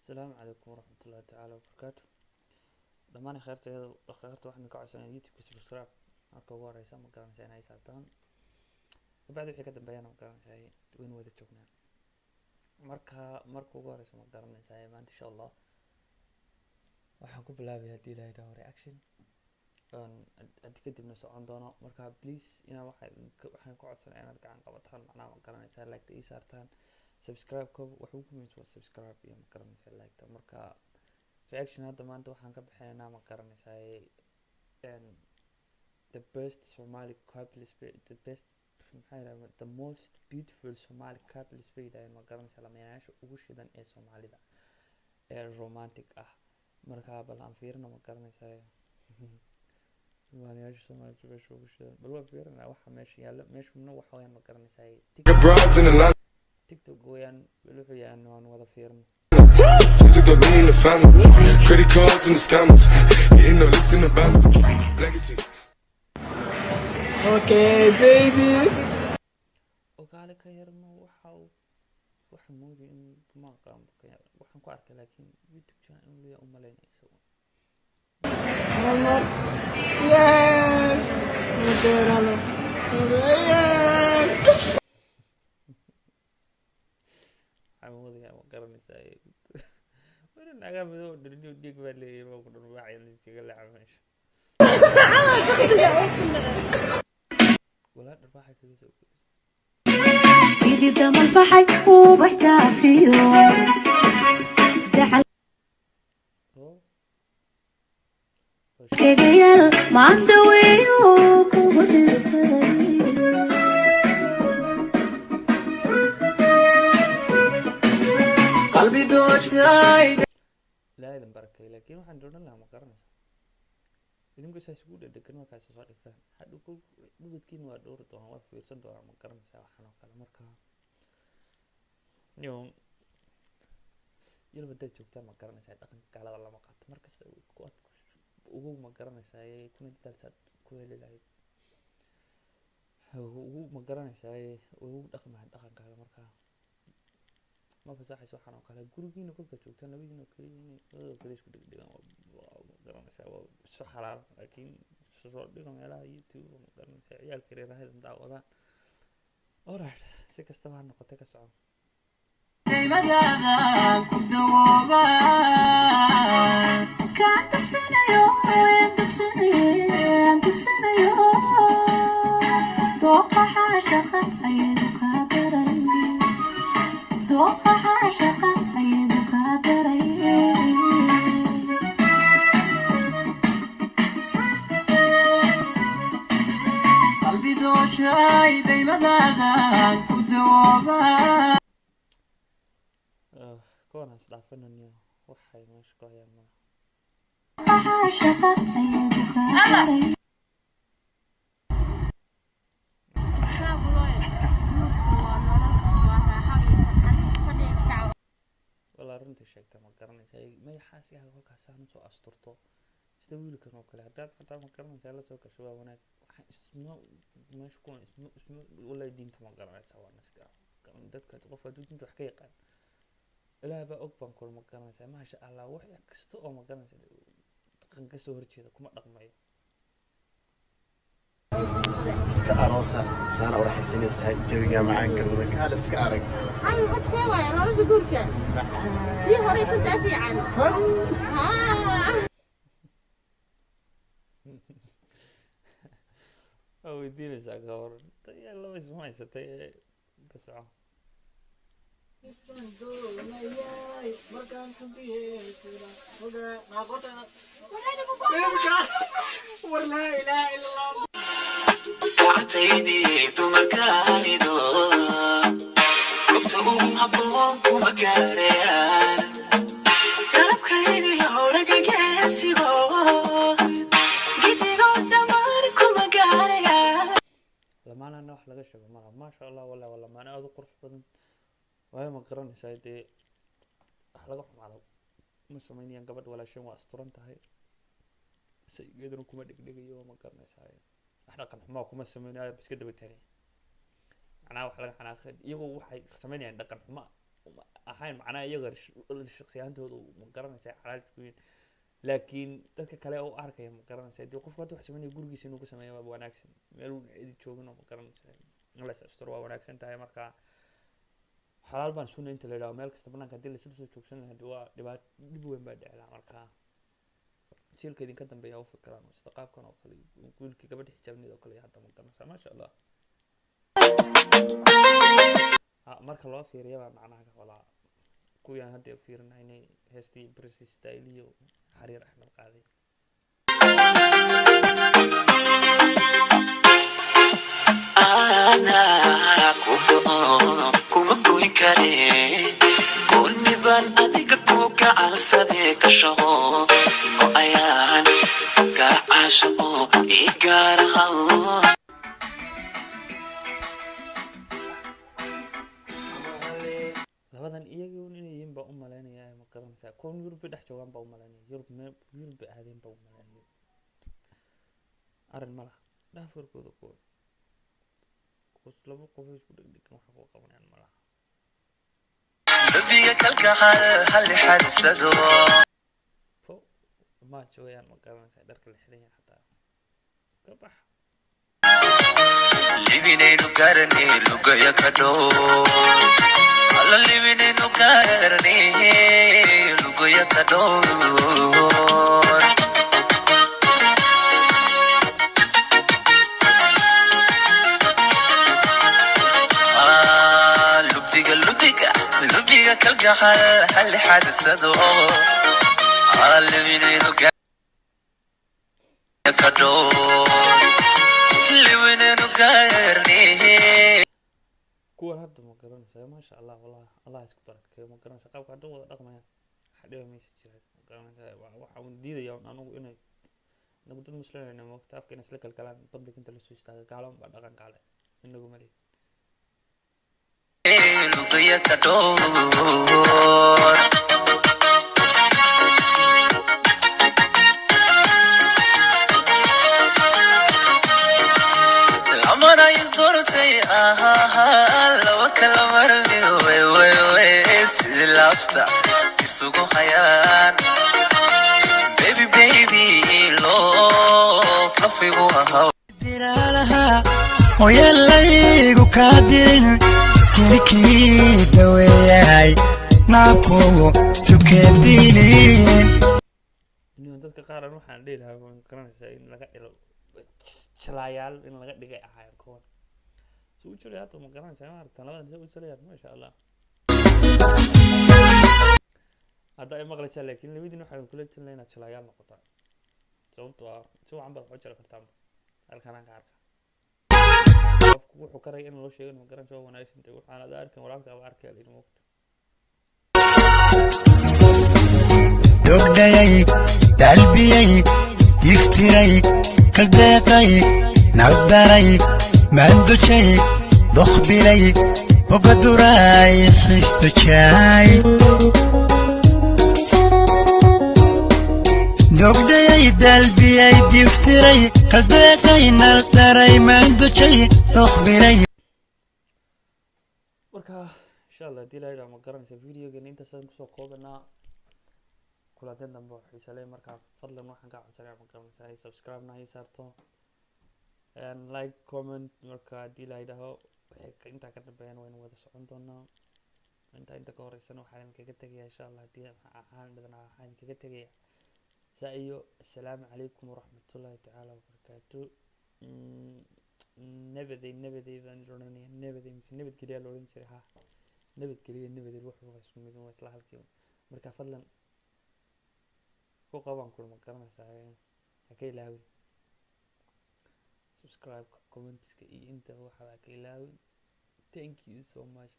السلام عليكم ورحمة الله تعالى وبركاته. دمان خيرت waxaan ka codsanay YouTube subscribe marka ugu horeysa ma garanaysaa inay saartaan بعد wixii ka dambeeyana ma garanaysaa weyn wada joognaa marka ugu horeysa ma garanaysaa maanta insha Allah waxaan ku bilaabayaa hadii la yiraahdo reaction hadii kadibna socon doono marka please waxaan ka codsanay inaad gacan qabataan macnaha ma garanaysaa like ii saartaan subscribe ko wuxuu ku meesha subscribe iyo ma garanaysaa like marka reaction hadda maanta waxaan ka bixinaynaa ma garanaysaa the best Somali couples the most beautiful Somali couples ma garanaysaa lamaanayaasha ugu shidan ee Soomaalida ee romantic ah marka bal aan fiirino ma garanaysaa lamaanayaasha Soomaalida ugu shidan bal waan fiirinaa waxa meesha yaalo meeshuna waxa weeyaan ma garanaysaa TikTok weeyaan wuxuu yahay aan wada fiirino in the family, credit cards and the scammers, getting no licks in the bank, legacies. Okay, baby. وقال كيرنا waxa moodi in ma qaan waxaan ku arkay laakiin YouTube channel inuu leeyahay umaleyn isagu. Yes. Madaralo. Yes. Amoodi ma garanaysaa naga mido dhirniyo dig baa leeyahay ku dhurbaacay iskaga lacamash wala dhurbaacay kaga soo sidii damal faxay uu baxtaa fiyo daxal kagayal maanta weeyo ku wadisay qalbi dootay لا إذا مبارك لكن واحد جورنا لا مقارنة إذا نقول سايس جودة دكان ما كاس صار إثنان حد يقول نقول كين وادور توه ما في يرسل دور مقارنة سوا حنا وكلا مركا يوم يلا بدأ تشوف مقارنة سايد أكن كلا والله مقارنة مركز قوات وهو مقارنة سايد كون الثالث كويل لاي وهو مقارنة سايد وهو دخل مع دخل كلا مركا ما فساحي سو حنا وكلا جروبين كل كتشوفتنا نبينا كلين كليش كده قررنا سوا سو حلال لكن سو دينهم على يوتيوب قررنا سوا عيال كريرة هذا مدعوة alright سكست ما نقطة كسعة كون هسلافنا نيو وحي مش كويا ما والله رنت شيكتا ما قرنيسay ma yaxaasiga halkaas aan soo asturto sida wiilkan oo kale hadaad xataa ma garanaysaa la soo kasho wanaag ismo meesha ku ismo wala diinta ma garanaysaa waa nastaa dadka qof aad diinta wax ka yaqaan ilaa ba og baan kor ma garanaysaa ma sha Allah wax kasta oo ma garanaysaa dhaqan ka soo horjeeda kuma dhaqmayo iska aroosa sana waxa xiseenaysaa jawiga macaanka wada kala iska arag hay had seeway nolosha guurka في هوريت تدافي عنه أو يديني ساكور يلا بس ما يستطيع قصعه ولا إله إلا الله تعتيدي تمكاني دو كبتهم هبوهم كمكانيان قلب خيري هورك جاسبو جديدو دمار كمكانيان لما أنا نوح لغا شبه ما شاء الله ولا ما أنا أذو قرح بدن وهي مقرن سايدي أحلقهم على مسلمين قبل ولا شيء وأسطرن تهي سيقدرون كما دقيقة مقرن سايد أحلقهم حماكم مسلمين بس كده بتاني أنا وحلا أنا أخذ يبغوا وحي سمعني عند دقن حما أحيانا ahayn macnaha iyaga shakhsiyaantooda ma garanaysaa xalaal ku yihiin laakiin dadka kale oo arkaya ma garanaysaa dee qofka hadda wax sameynaya gurigiisa inuu ku sameeyo waa wanaagsan meel uu cidi joogin oo ma garanaysaa in la is asturo waa wanaagsan tahay marka xalaal baan sunna inta la yidhaho meel kasta banaanka haddii la isla soo joogsan lahaa dee waa dhib weyn baa dhici lahaa marka jiilka idinka dambeeya u fikiraan sida qaabkan oo kale wiilkii gabadha xijaabnida oo kale hadda ma garanaysaa maasha allah marka loo fiiriyo baa macnaha ka walaa kuwiyaan hadda fiirinaynay heestii British style iyo xariir axmed qaaday ana kuma goyn kare kulmiban adiga ku gacansadee ka shaqo oo ayaan gacaasho ii gaaraha labadan iyagu inay yihiin baa u maleynayaa ma garanaysaa kuwan Yurub dhex joogaan baa u maleynaya Yurub aadeen baa u maleynaya arrin malaha dhaafurkooda kuwa laba qof isku dhigdhigan waxa ku qabanayaan malaha dabiga kalgacal hal xadisado ma jooyaan ma garanaysaa dharka la xiran yahay xataa ka bax libinaynu gaarane lugaya ka dhow alla libinaynu gaarane lugaya ka dhow lubiga kalgacal hal xadisado alla libinaynu gaarane ka dhow kuwan hadda ma garanaysaa maasha allah wallahi allah isku barakeeyo ma garanaysaa qaabka hadda wada dhaqmayaan xadhiba maysa jiraan ma garanaysaa waxa uu diidayaa anagu inay nagu dad muslimin ah waqti afka inay isla kalgalaan public inta la soo istaago gaalo baa dhaqan gaale inagu mali lugaya ka dhow lawa kala marmi sidi laabta isugu hayaan baby love lafigu ahaw diraalaha hoyalaygu kaa dirin kirkii daweeyay naakugu sukeedilin dadka qaaran waxaan dhihi lahaa ma garanaysaa in laga ilo jalayaal in laga dhigay ahaayeen kuwan soo jilay hadda ma garanaysaa ma aragtaan labadan soo jilayaan maasha allah hadda ay maqlaysaa laakiin labadiin waxaan kula talinayaa inaad jalayaal noqotaan sababtoo ah si wacan baad wax jira kartaan halkan aan ka arkaa qofku wuxuu karay in loo sheego ma garanaysaa wanaagsan tahay waxaan aad arkin walaalka aba arkay in waqti dogdayay dalbiyay diftiray kaldeeqay nabdaray mandujay dokhbilay ogaduray xistujay dogdayay dalbiyay diftiray kaldeeqay nabdaray mandujay dokhbilay marka insha Allah hadii la yiraahdo ma garanaysaa videogan inta saan kusoo koobanaa kulantan dambe xiiso leh marka fadlan waxaan ka codsanayaa ma garanaysaa subscribe na ii saarto and like comment marka hadii la yiraahdo waxay inta ka dambeeyaan waynu wada socon doonaa inta ka horeysana waxaan kaga tagayaa insha Allah hadii aan dhadana waxaan kaga tagayaa saayo assalaamu calaykum waraxmatullaahi tacaala wabarakaatu nabaday baan oranaya nabadgelyo loo oran jiray nabadgelyo wuxuu isku mid ah isla halkii marka fadlan ku qaban kulma garanaysaa ha ka ilaawin subscribe comments iyo inta waxa ka ilaawin thank you so much